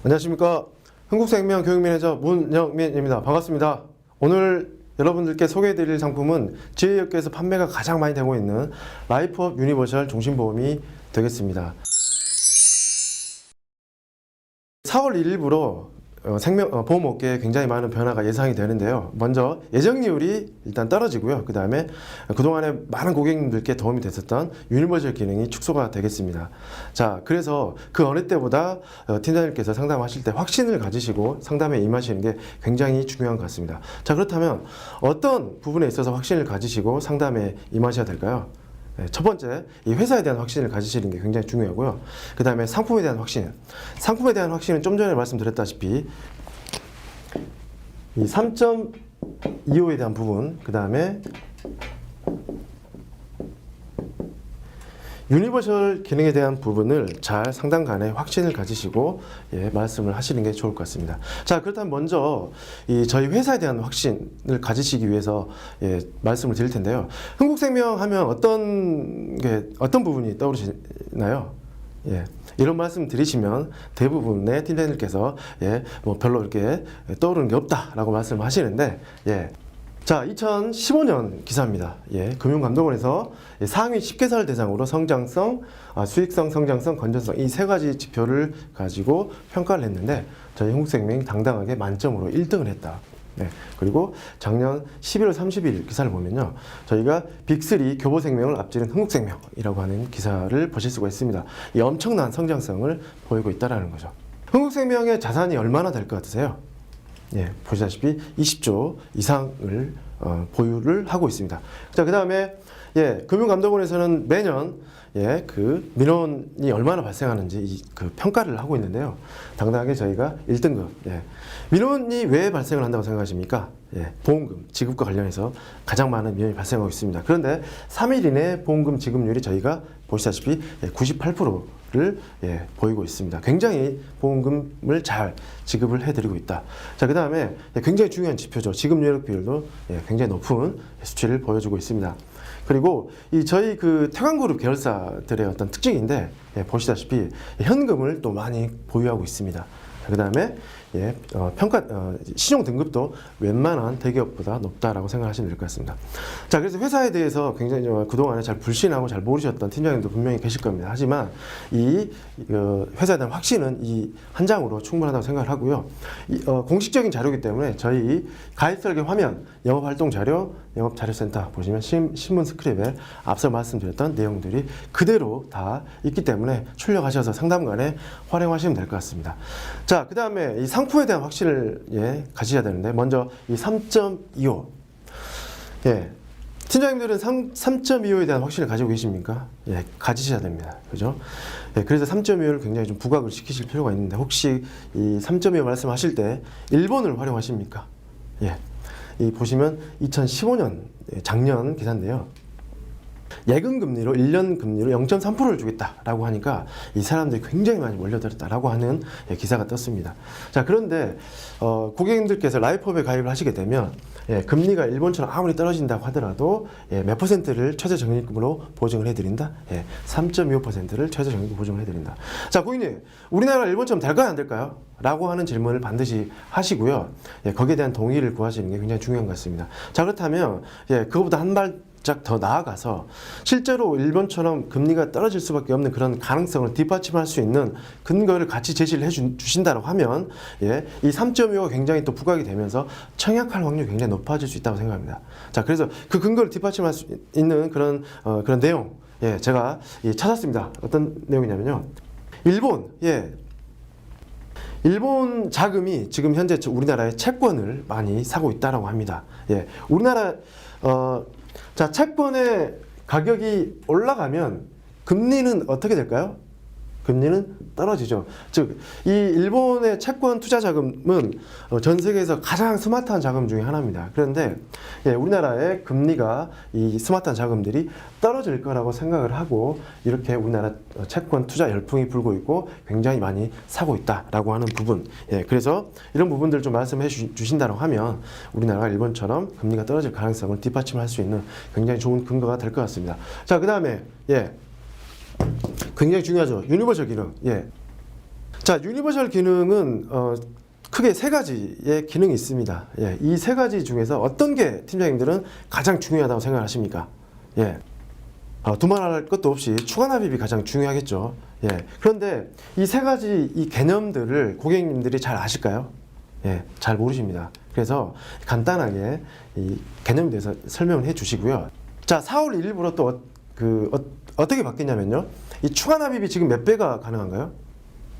안녕하십니까. 흥국생명 교육매니저 문영민입니다. 반갑습니다. 오늘 여러분들께 소개해드릴 상품은 지혜역계에서 판매가 가장 많이 되고 있는 라이프업 유니버셜 종신보험이 되겠습니다. 4월 1일부로 보험업계에 굉장히 많은 변화가 예상이 되는데요. 먼저 예정이율이 일단 떨어지고요. 그 다음에 그동안에 많은 고객님들께 도움이 됐었던 유니버셜 기능이 축소가 되겠습니다. 자, 그래서 그 어느 때보다 팀장님께서 상담하실 때 확신을 가지시고 상담에 임하시는 게 굉장히 중요한 것 같습니다. 자, 그렇다면 어떤 부분에 있어서 확신을 가지시고 상담에 임하셔야 될까요? 첫 번째, 이 회사에 대한 확신을 가지시는 게 굉장히 중요하고요. 그 다음에 상품에 대한 확신. 상품에 대한 확신은 좀 전에 말씀드렸다시피 이 3.25에 대한 부분, 그 다음에 유니버셜 기능에 대한 부분을 잘 상담 간에 확신을 가지시고 말씀을 하시는 게 좋을 것 같습니다. 자, 그렇다면 먼저 저희 회사에 대한 확신을 가지시기 위해서 말씀을 드릴 텐데요. 흥국생명 하면 어떤 부분이 떠오르시나요? 이런 말씀 드리시면 대부분의 팀장님께서 뭐 별로 이렇게 떠오르는 게 없다라고 말씀을 하시는데, 자, 2015년 기사입니다. 금융감독원에서 상위 10개사를 대상으로 성장성, 수익성, 성장성, 건전성 이 세 가지 지표를 가지고 평가를 했는데 저희 흥국생명이 당당하게 만점으로 1등을 했다. 그리고 작년 11월 30일 기사를 보면요, 저희가 빅3 교보생명을 앞지른 흥국생명이라고 하는 기사를 보실 수가 있습니다. 이 엄청난 성장성을 보이고 있다는 거죠. 흥국생명의 자산이 얼마나 될 것 같으세요? 보시다시피 20조 이상을 보유를 하고 있습니다. 자, 그 다음에 금융감독원에서는 매년 그 민원이 얼마나 발생하는지 그 평가를 하고 있는데요. 당당하게 저희가 1등급. 민원이 왜 발생을 한다고 생각하십니까? 보험금 지급과 관련해서 가장 많은 민원이 발생하고 있습니다. 그런데 3일 이내 보험금 지급률이 저희가 보시다시피 98%를 보이고 있습니다. 굉장히 보험금을 잘 지급을 해드리고 있다. 자, 그 다음에 굉장히 중요한 지표죠. 지급여력 비율도 굉장히 높은 수치를 보여주고 있습니다. 그리고 저희 그 태광그룹 계열사들의 어떤 특징인데, 보시다시피 현금을 또 많이 보유하고 있습니다. 그 다음에 신용 등급도 웬만한 대기업보다 높다라고 생각하시면 될 것 같습니다. 자, 그래서 회사에 대해서 굉장히 그동안에 잘 불신하고 잘 모르셨던 팀장님도 분명히 계실 겁니다. 하지만 이 회사에 대한 확신은 이 한 장으로 충분하다고 생각을 하고요. 공식적인 자료이기 때문에 저희 가입 설계 화면, 영업활동 자료, 영업자료센터 보시면 신문 스크립에 앞서 말씀드렸던 내용들이 그대로 다 있기 때문에 출력하셔서 상담관에 활용하시면 될 것 같습니다. 자, 그 다음에 이 상품에 대한 확신을 가지셔야 되는데, 먼저 이 3.25. 팀장님들은 3.25에 대한 확신을 가지고 계십니까? 가지셔야 됩니다. 그죠? 그래서 3.25를 굉장히 좀 부각을 시키실 필요가 있는데, 혹시 이 3.25 말씀하실 때 일본을 활용하십니까? 보시면 2015년 작년 기사인데요. 예금금리로 1년 금리로 0.3%를 주겠다라고 하니까 이 사람들이 굉장히 많이 몰려들었다라고 하는 기사가 떴습니다. 자, 그런데 고객님들께서 라이프업에 가입을 하시게 되면 금리가 일본처럼 아무리 떨어진다고 하더라도 몇 퍼센트를 최저적립금으로 보증을 해드린다? 3.25%를 최저적립금 보증을 해드린다. 자, 고객님, 우리나라 일본처럼 될까요, 안 될까요? 라고 하는 질문을 반드시 하시고요. 거기에 대한 동의를 구하시는 게 굉장히 중요한 것 같습니다. 자, 그렇다면 그거보다 한 발짝 더 나아가서 실제로 일본처럼 금리가 떨어질 수밖에 없는 그런 가능성을 뒷받침할 수 있는 근거를 같이 제시를 해주신다고 하면 이 3.25가 굉장히 또 부각이 되면서 청약할 확률이 굉장히 높아질 수 있다고 생각합니다. 자, 그래서 그 근거를 뒷받침할 수 있는 그런 내용 제가 찾았습니다. 어떤 내용이냐면요, 일본 자금이 지금 현재 우리나라의 채권을 많이 사고 있다라고 합니다. 우리나라 자, 채권의 가격이 올라가면 금리는 어떻게 될까요? 금리는 떨어지죠. 즉, 이 일본의 채권 투자 자금은 전 세계에서 가장 스마트한 자금 중에 하나입니다. 그런데 우리나라의 금리가 이 스마트한 자금들이 떨어질 거라고 생각을 하고 이렇게 우리나라 채권 투자 열풍이 불고 있고 굉장히 많이 사고 있다라고 하는 부분. 그래서 이런 부분들을 좀 말씀해 주신다고 하면 우리나라가 일본처럼 금리가 떨어질 가능성을 뒷받침할 수 있는 굉장히 좋은 근거가 될 것 같습니다. 자, 그 다음에 굉장히 중요하죠. 유니버셜 기능. 자, 유니버셜 기능은 크게 세 가지의 기능이 있습니다. 예, 이 세 가지 중에서 어떤 게 팀장님들은 가장 중요하다고 생각하십니까? 예, 두말할 것도 없이 추가 납입이 가장 중요하겠죠. 예, 그런데 이 세 가지 이 개념들을 고객님들이 잘 아실까요? 예, 잘 모르십니다. 그래서 간단하게 이 개념에 대해서 설명을 해 주시고요. 자, 4월 1일부로 또 어떻게 바뀌냐면요. 이 추가 납입이 지금 몇 배가 가능한가요?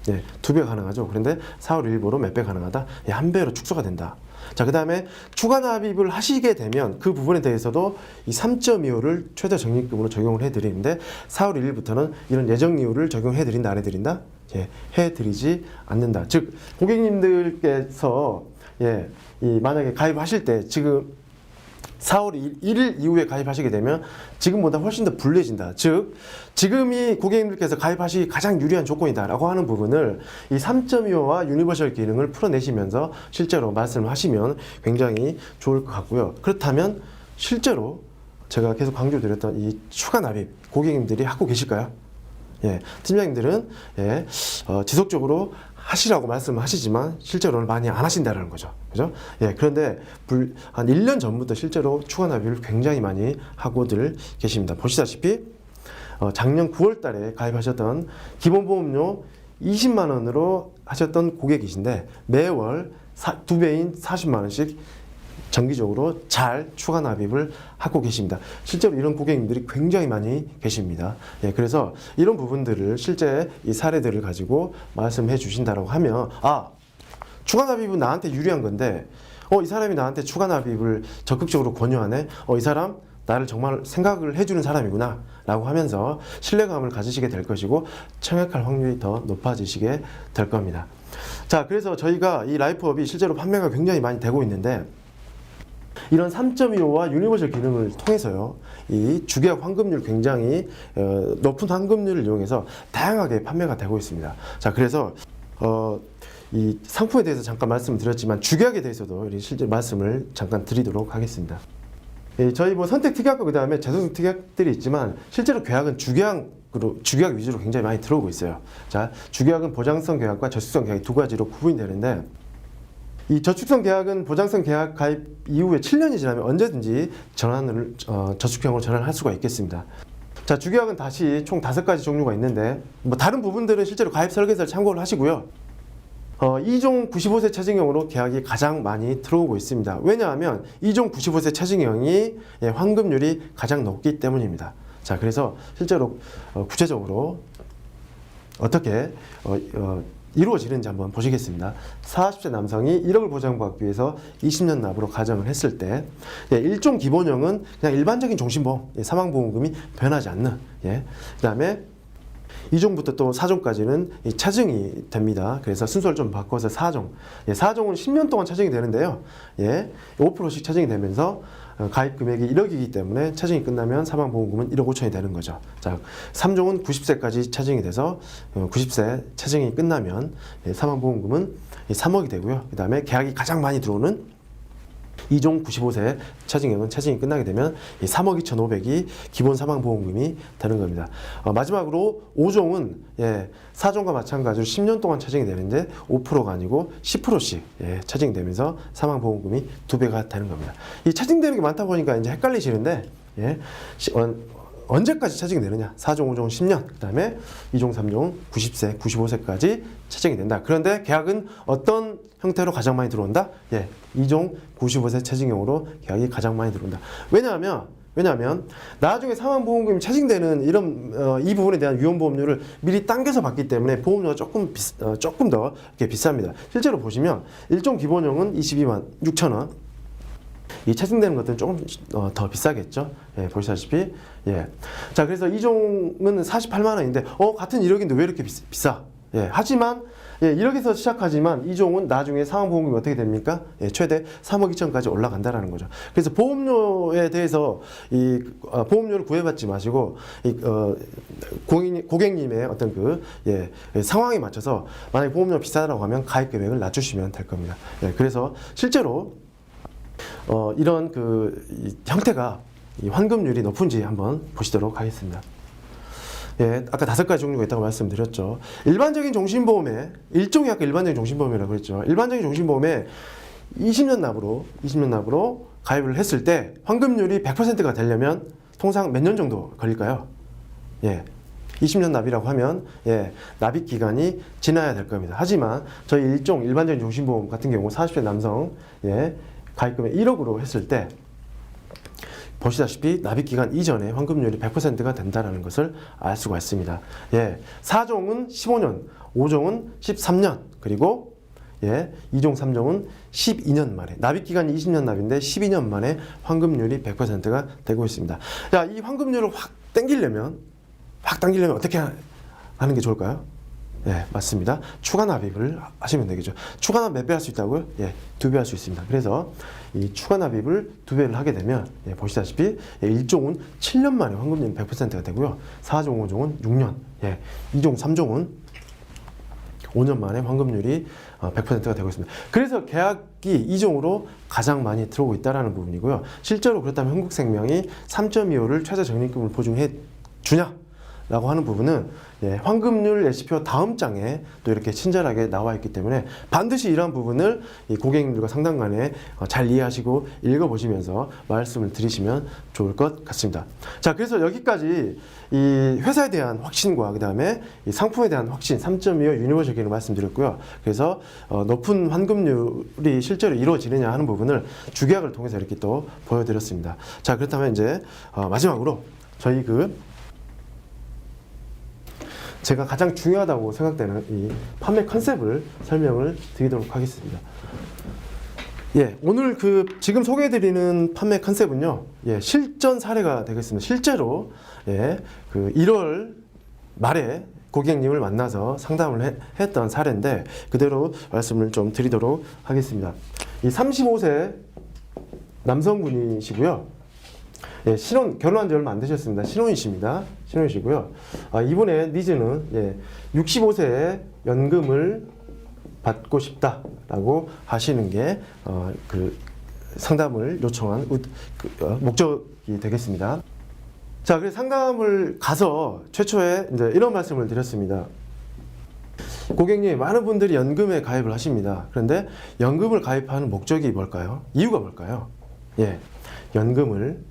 예, 2배가 가능하죠. 그런데 4월 1일부로 몇 배 가능하다? 예, 1배로 축소가 된다. 자, 그 다음에 추가 납입을 하시게 되면 그 부분에 대해서도 이 3.25를 최대 적립금으로 적용을 해드리는데 4월 1일부터는 이런 예정이율을 적용해드린다, 안 해드린다? 예, 해드리지 않는다. 즉, 고객님들께서 예, 만약에 가입하실 때 지금 4월 1일 이후에 가입하시게 되면 지금보다 훨씬 더 불리해진다. 즉, 지금이 고객님들께서 가입하시기 가장 유리한 조건이다라고 하는 부분을 이 3.25와 유니버셜 기능을 풀어내시면서 실제로 말씀을 하시면 굉장히 좋을 것 같고요. 그렇다면 실제로 제가 계속 강조드렸던 이 추가 납입 고객님들이 하고 계실까요? 예, 팀장님들은 예, 지속적으로 하시라고 말씀을 하시지만 실제로는 많이 안 하신다는 거죠. 그죠? 예, 그런데 한 1년 전부터 실제로 추가 납입을 굉장히 많이 하고들 계십니다. 보시다시피 작년 9월 달에 가입하셨던 기본보험료 20만 원으로 하셨던 고객이신데 매월 2배인 40만 원씩 정기적으로 잘 추가 납입을 하고 계십니다. 실제로 이런 고객님들이 굉장히 많이 계십니다. 예, 그래서 이런 부분들을 실제 이 사례들을 가지고 말씀해 주신다고 하면 추가 납입은 나한테 유리한 건데 이 사람이 나한테 추가 납입을 적극적으로 권유하네. 이 사람 나를 정말 생각을 해주는 사람이구나 라고 하면서 신뢰감을 가지시게 될 것이고 청약할 확률이 더 높아지시게 될 겁니다. 자, 그래서 저희가 이 라이프업이 실제로 판매가 굉장히 많이 되고 있는데 이런 3.25와 유니버셜 기능을 통해서요, 이 주계약 환급률 굉장히 높은 환급률을 이용해서 다양하게 판매가 되고 있습니다. 자, 그래서 이 상품에 대해서 잠깐 말씀드렸지만 주계약에 대해서도 실제 말씀을 잠깐 드리도록 하겠습니다. 저희 선택 특약과 그 다음에 재소득 특약들이 있지만 실제로 계약은 주계약 위주로 굉장히 많이 들어오고 있어요. 자, 주계약은 보장성 계약과 저축성 계약 두 가지로 구분이 되는데 이 저축성 계약은 보장성 계약 가입 이후에 7년이 지나면 언제든지 전환을 저축형으로 전환할 수가 있겠습니다. 자, 주계약은 다시 총 5가지 종류가 있는데 다른 부분들은 실제로 가입 설계서를 참고를 하시고요. 2종 95세 체증형으로 계약이 가장 많이 들어오고 있습니다. 왜냐하면 2종 95세 체증형이 환급률이 가장 높기 때문입니다. 자, 그래서 실제로 구체적으로 어떻게 이루어지는지 한번 보시겠습니다. 40세 남성이 1억을 보장받기 위해서 20년 납으로 가정을 했을 때 1종 기본형은 그냥 일반적인 종신보험, 사망보험금이 변하지 않는 그 다음에 2종부터 또 4종까지는 차증이 됩니다. 그래서 순서를 좀 바꿔서 4종. 4종은 10년 동안 차증이 되는데요. 5%씩 차증이 되면서 가입 금액이 1억이기 때문에 차증이 끝나면 사망보험금은 1억 5천이 되는 거죠. 자, 3종은 90세까지 차증이 돼서 90세 차증이 끝나면 사망보험금은 3억이 되고요. 그 다음에 계약이 가장 많이 들어오는 2종 95세 차증형은 차증이 끝나게 되면 3억 2,500이 기본 사망보험금이 되는 겁니다. 마지막으로 5종은 4종과 마찬가지로 10년 동안 차증이 되는데 5%가 아니고 10%씩 차증이 되면서 사망보험금이 2배가 되는 겁니다. 이 차증되는 게 많다 보니까 이제 헷갈리시는데 언제까지 차증이 되느냐? 4종, 5종은 10년, 그 다음에 2종, 3종은 90세, 95세까지 차증이 된다. 그런데 계약은 어떤 형태로 가장 많이 들어온다? 2종 95세 차증형으로 계약이 가장 많이 들어온다. 왜냐하면 나중에 사망보험금이 차징되는 이 부분에 대한 위험보험료를 미리 당겨서 받기 때문에 보험료가 조금 더 이렇게 비쌉니다. 실제로 보시면 1종 기본형은 22만 6천 원. 이 차징되는 것들은 조금 더 비싸겠죠. 보시다시피. 자, 그래서 2종은 48만 원인데, 같은 1억인데 왜 이렇게 비싸? 하지만, 1억에서 시작하지만 2종은 나중에 사망보험금이 어떻게 됩니까? 최대 3억 2천까지 올라간다라는 거죠. 그래서 보험료에 대해서 보험료를 구애받지 마시고, 고객님의 어떤 상황에 맞춰서 만약에 보험료가 비싸다고 하면 가입 금액을 낮추시면 될 겁니다. 그래서 실제로 이런 형태가 이 환급률이 높은지 한번 보시도록 하겠습니다. 예, 아까 5가지 종류가 있다고 말씀드렸죠. 일반적인 종신보험에 일종의 아까 일반적인 종신보험이라고 그랬죠. 일반적인 종신보험에 20년 납으로 가입을 했을 때 환급률이 100%가 되려면 통상 몇 년 정도 걸릴까요? 예. 20년 납이라고 하면 예, 납입 기간이 지나야 될 겁니다. 하지만 저희 일반적인 종신보험 같은 경우 40대 남성 예, 가입금액 1억으로 했을 때 보시다시피 납입 기간 이전에 환급률이 100%가 된다는 것을 알 수가 있습니다. 예, 4종은 15년, 5종은 13년, 그리고 예, 2종, 3종은 12년 만에 납입 기간이 20년 납인데 12년 만에 환급률이 100%가 되고 있습니다. 자, 이 환급률을 확 당기려면 어떻게 하는 게 좋을까요? 예, 맞습니다. 추가 납입을 하시면 되겠죠. 추가 납입 몇 배 할 수 있다고요? 예, 2배 할 수 있습니다. 그래서 이 추가 납입을 2배를 하게 되면 예, 보시다시피 예, 1종은 7년 만에 환급률이 100%가 되고요. 4종, 5종은 6년, 예, 2종, 3종은 5년 만에 환급률이 100%가 되고 있습니다. 그래서 계약이 2종으로 가장 많이 들어오고 있다는 부분이고요. 실제로 그렇다면 한국생명이 3.25를 최저적립금을 보증해 주냐? 라고 하는 부분은 예, 환급률 예시표 다음 장에 또 이렇게 친절하게 나와 있기 때문에 반드시 이러한 부분을 이 고객님들과 상담간에 잘 이해하시고 읽어보시면서 말씀을 드리시면 좋을 것 같습니다. 자, 그래서 여기까지 이 회사에 대한 확신과 그 다음에 이 상품에 대한 확신 3.25 유니버셜 기능을 말씀드렸고요. 그래서 높은 환급률이 실제로 이루어지느냐 하는 부분을 주계약을 통해서 이렇게 또 보여드렸습니다. 자, 그렇다면 이제 마지막으로 저희 제가 가장 중요하다고 생각되는 이 판매 컨셉을 설명을 드리도록 하겠습니다. 예, 오늘 지금 소개해드리는 판매 컨셉은요, 예, 실전 사례가 되겠습니다. 실제로, 예, 1월 말에 고객님을 만나서 상담을 했던 사례인데, 그대로 말씀을 좀 드리도록 하겠습니다. 이 35세 남성분이시고요. 예, 결혼한 지 얼마 안 되셨습니다. 신혼이십니다. 신혼이시고요. 이분의 니즈는 예, 65세에 연금을 받고 싶다라고 하시는 게 상담을 요청한 목적이 되겠습니다. 자, 그래서 상담을 가서 최초에 이제 이런 말씀을 드렸습니다. 고객님, 많은 분들이 연금에 가입을 하십니다. 그런데 연금을 가입하는 목적이 뭘까요? 이유가 뭘까요? 예, 연금을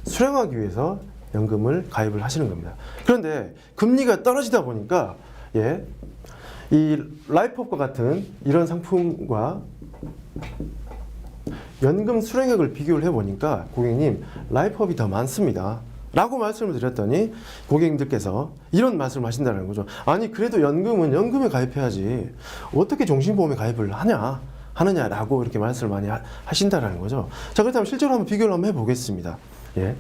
수령하기 위해서 연금을 가입을 하시는 겁니다. 그런데 금리가 떨어지다 보니까 예, 이 라이프업과 같은 이런 상품과 연금 수령액을 비교를 해보니까 고객님, 라이프업이 더 많습니다 라고 말씀을 드렸더니 고객님들께서 이런 말씀을 하신다는 거죠. 아니, 그래도 연금은 연금에 가입해야지 어떻게 종신보험에 가입을 하느냐라고 이렇게 말씀을 많이 하신다는 거죠. 자, 그렇다면 실제로 한번 비교를 한번 해보겠습니다. 예.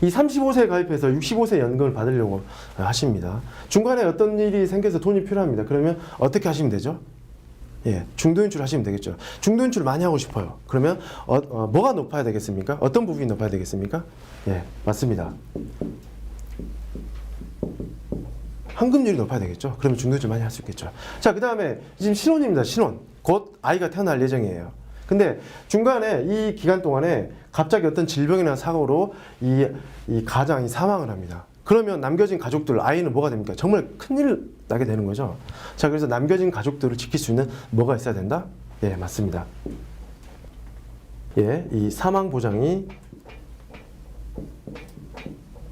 이 35세에 가입해서 65세 연금을 받으려고 하십니다. 중간에 어떤 일이 생겨서 돈이 필요합니다. 그러면 어떻게 하시면 되죠? 예, 중도인출 하시면 되겠죠. 중도인출 많이 하고 싶어요. 그러면 뭐가 높아야 되겠습니까? 어떤 부분이 높아야 되겠습니까? 예, 맞습니다. 환급률이 높아야 되겠죠. 그러면 중도인출 많이 할 수 있겠죠. 자, 그 다음에 지금 신혼입니다. 신혼. 곧 아이가 태어날 예정이에요. 근데 중간에 이 기간 동안에 갑자기 어떤 질병이나 사고로 이 가장이 사망을 합니다. 그러면 남겨진 가족들, 아이는 뭐가 됩니까? 정말 큰일 나게 되는 거죠. 자, 그래서 남겨진 가족들을 지킬 수 있는 뭐가 있어야 된다? 예, 맞습니다. 예, 이 사망 보장이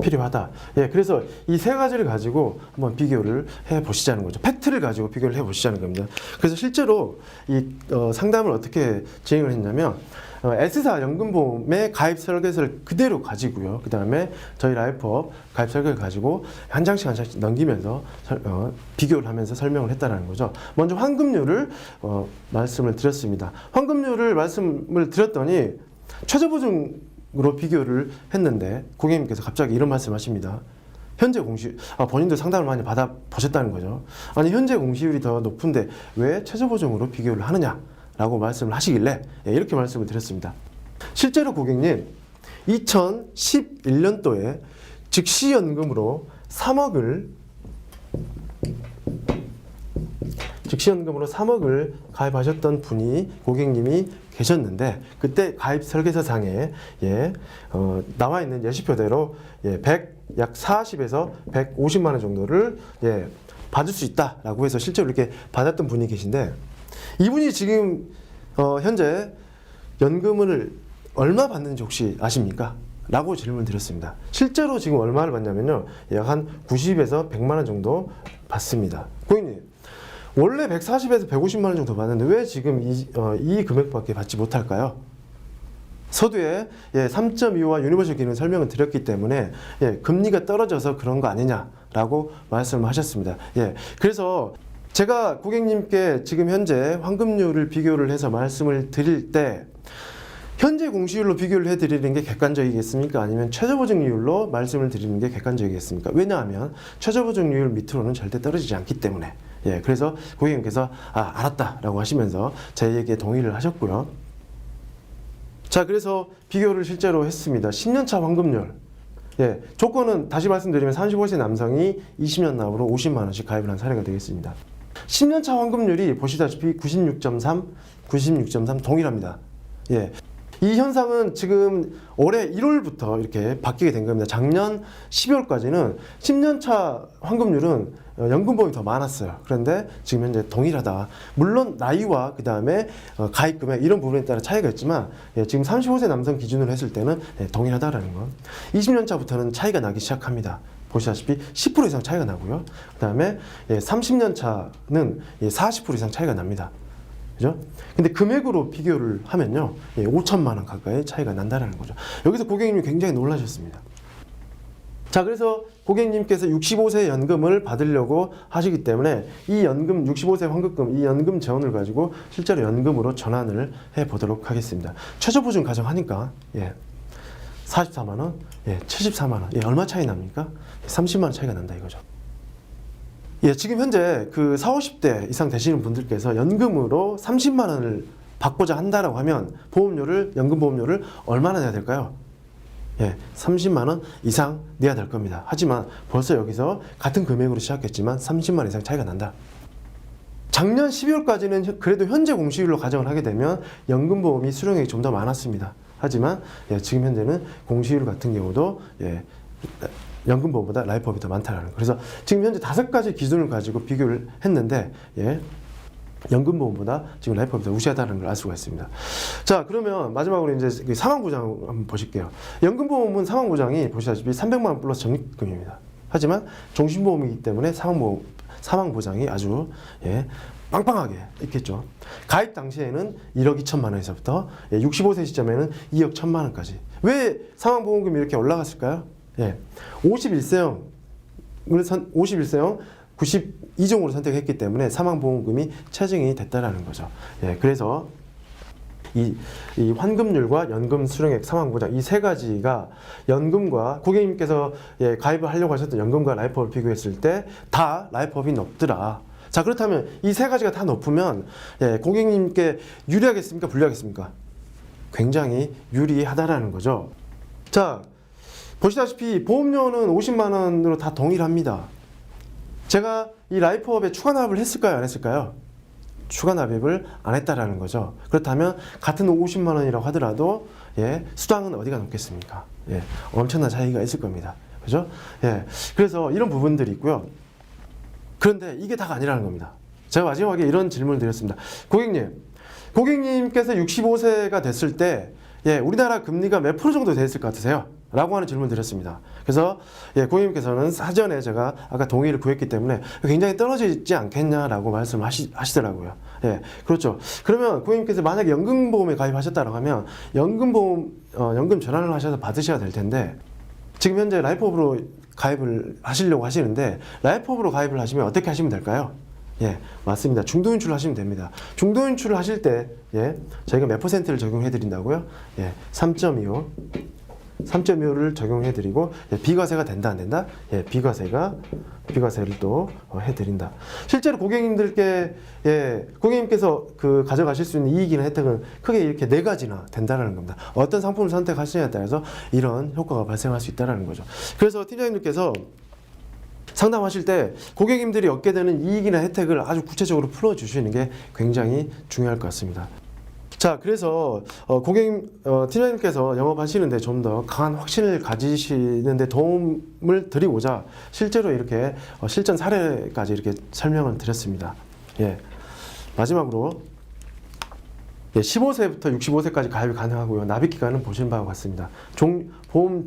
필요하다. 예, 그래서 이 세 가지를 가지고 한번 비교를 해 보시자는 거죠. 팩트를 가지고 비교를 해 보시자는 겁니다. 그래서 실제로 이 상담을 어떻게 진행을 했냐면 S사 연금보험의 가입 설계서를 그대로 가지고요. 그 다음에 저희 라이프업 가입 설계를 가지고 한 장씩 한 장씩 넘기면서 비교를 하면서 설명을 했다는 거죠. 먼저 환급률을 말씀을 드렸습니다. 환급률을 말씀을 드렸더니 최저보증으로 비교를 했는데 고객님께서 갑자기 이런 말씀하십니다. 현재 공시, 본인도 상담을 많이 받아보셨다는 거죠. 아니, 현재 공시율이 더 높은데 왜 최저보증으로 비교를 하느냐? 라고 말씀을 하시길래 이렇게 말씀을 드렸습니다. 실제로 고객님, 2011년도에 즉시연금으로 3억을 가입하셨던 분이 고객님이 계셨는데 그때 가입 설계서상에 나와 있는 예시표대로 약 40에서 150만 원 정도를 받을 수 있다라고 해서 실제로 이렇게 받았던 분이 계신데, 이분이 지금 현재 연금을 얼마 받는지 혹시 아십니까? 라고 질문을 드렸습니다. 실제로 지금 얼마를 받냐면요, 약 한 90에서 100만 원 정도 받습니다. 고객님, 원래 140에서 150만 원 정도 받는데 왜 지금 이 금액밖에 받지 못할까요? 서두에 3.25와 유니버셜 기능 설명을 드렸기 때문에 금리가 떨어져서 그런 거 아니냐라고 말씀하셨습니다. 그래서 제가 고객님께 지금 현재 환급률을 비교를 해서 말씀을 드릴 때, 현재 공시율로 비교를 해드리는 게 객관적이겠습니까? 아니면 최저보증률로 말씀을 드리는 게 객관적이겠습니까? 왜냐하면 최저보증률 밑으로는 절대 떨어지지 않기 때문에. 그래서 고객님께서 알았다라고 하시면서 저에게 동의를 하셨고요. 자, 그래서 비교를 실제로 했습니다. 10년차 환급률. 조건은 다시 말씀드리면 35세 남성이 20년 납으로 50만 원씩 가입을 한 사례가 되겠습니다. 10년차 환급률이 보시다시피 96.3, 96.3 동일합니다. 이 현상은 지금 올해 1월부터 이렇게 바뀌게 된 겁니다. 작년 12월까지는 10년차 환급률은 연금보험이 더 많았어요. 그런데 지금 현재 동일하다. 물론 나이와 그 다음에 가입 금액 이런 부분에 따라 차이가 있지만 지금 35세 남성 기준으로 했을 때는 동일하다라는 거. 20년차부터는 차이가 나기 시작합니다. 보시다시피 10% 이상 차이가 나고요. 그 다음에 30년차는 40% 이상 차이가 납니다. 그죠? 근데 금액으로 비교를 하면요, 5천만 원 가까이 차이가 난다는 거죠. 여기서 고객님이 굉장히 놀라셨습니다. 자, 그래서 고객님께서 65세 연금을 받으려고 하시기 때문에 이 연금, 65세 환급금, 이 연금 재원을 가지고 실제로 연금으로 전환을 해 보도록 하겠습니다. 최저보증 가정하니까 44만 원, 74만 원, 얼마 차이 납니까? 30만 원 차이가 난다 이거죠. 지금 현재 그 40, 50대 이상 되시는 분들께서 연금으로 30만 원을 받고자 한다라고 하면 연금 보험료를 얼마나 내야 될까요? 30만 원 이상 내야 될 겁니다. 하지만 벌써 여기서 같은 금액으로 시작했지만 30만 원 이상 차이가 난다. 작년 12월까지는 그래도 현재 공시율로 가정을 하게 되면 연금보험이 수령액이 좀 더 많았습니다. 하지만 지금 현재는 공시율 같은 경우도 연금보험보다 라이프업이 더 많다는 거예요. 그래서 지금 현재 5가지 기준을 가지고 비교를 했는데 연금보험보다 지금 라이프업이 더 우세하다는 걸 알 수가 있습니다. 자, 그러면 마지막으로 이제 사망보장 한번 보실게요. 연금보험은 사망보장이 보시다시피 300만 원 플러스 적립금입니다. 하지만 종신보험이기 때문에 사망보장이 아주 빵빵하게 있겠죠. 가입 당시에는 1억 2천만 원에서부터 65세 시점에는 2억 1천만 원까지. 왜 사망보험금이 이렇게 올라갔을까요? 51세형 92종으로 선택했기 때문에 사망보험금이 체증이 됐다라는 거죠. 그래서 이 환급률과 연금 수령액, 사망보장 이 세 가지가 연금과 고객님께서 가입을 하려고 하셨던 연금과 라이프업을 비교했을 때 다 라이프업이 높더라. 자, 그렇다면 이 세 가지가 다 높으면 고객님께 유리하겠습니까? 불리하겠습니까? 굉장히 유리하다라는 거죠. 자, 보시다시피 보험료는 50만 원으로 다 동일합니다. 제가 이 라이프업에 추가 납입을 했을까요? 안 했을까요? 추가 납입을 안 했다라는 거죠. 그렇다면 같은 50만 원이라고 하더라도 수당은 어디가 높겠습니까? 엄청난 차이가 있을 겁니다. 그죠? 그래서 이런 부분들이 있고요. 그런데 이게 다가 아니라는 겁니다. 제가 마지막에 이런 질문을 드렸습니다. 고객님께서 65세가 됐을 때 우리나라 금리가 몇 프로 정도 됐을 것 같으세요? 라고 하는 질문을 드렸습니다. 그래서 고객님께서는 사전에 제가 아까 동의를 구했기 때문에 굉장히 떨어지지 않겠냐라고 말씀하시더라고요. 그렇죠. 그러면 고객님께서 만약에 연금보험에 가입하셨다고 하면 연금 전환을 하셔서 받으셔야 될 텐데, 지금 현재 라이프업으로 가입을 하시려고 하시는데, 라이프업으로 가입을 하시면 어떻게 하시면 될까요? 맞습니다. 중도인출을 하시면 됩니다. 중도인출을 하실 때 저희가 몇 %를 적용해 드린다고요? 3.25를 적용해 드리고, 비과세가 된다 안 된다? 비과세를 또 해드린다. 실제로 고객님께서 가져가실 수 있는 이익이나 혜택은 크게 이렇게 4가지나 된다는 겁니다. 어떤 상품을 선택하시냐에 따라서 이런 효과가 발생할 수 있다는 거죠. 그래서 팀장님들께서 상담하실 때 고객님들이 얻게 되는 이익이나 혜택을 아주 구체적으로 풀어주시는 게 굉장히 중요할 것 같습니다. 자, 그래서 고객님, 팀장님께서 영업하시는데 좀 더 강한 확신을 가지시는데 도움을 드리고자 실제로 이렇게 실전 사례까지 이렇게 설명을 드렸습니다. 예. 마지막으로 15세부터 65세까지 가입이 가능하고요. 납입 기간은 보신 바와 같습니다. 보험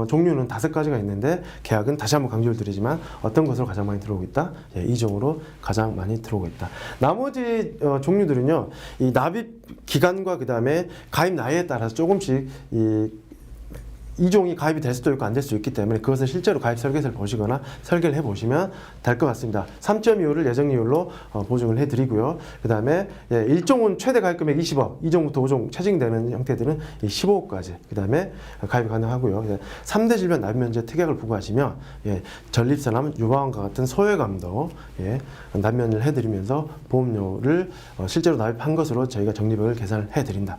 종류는 5가지가 있는데 계약은 다시 한번 강조를 드리지만 어떤 것으로 가장 많이 들어오고 있다? 예, 이 종으로 가장 많이 들어오고 있다. 나머지 종류들은요. 이 납입 기간과 그 다음에 가입 나이에 따라서 조금씩 이 종이 가입이 될 수도 있고 안 될 수도 있기 때문에 그것을 실제로 가입 설계서를 보시거나 설계를 해보시면 될 것 같습니다. 3.25를 예정이율로 보증을 해드리고요. 그 다음에 1종은 최대 가입금액 20억, 2종부터 5종 체증되는 형태들은 15억까지 그 다음에 가입이 가능하고요. 3대 질병 납입면제 특약을 부과하시면 전립선암, 유방암과 같은 소외감도 납면을 해드리면서 보험료를 실제로 납입한 것으로 저희가 적립액을 계산을 해드린다.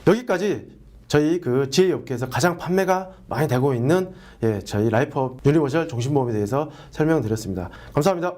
여기까지 저희 그 GA업계에서 가장 판매가 많이 되고 있는 저희 라이프업 유니버셜 종신보험에 대해서 설명을 드렸습니다. 감사합니다.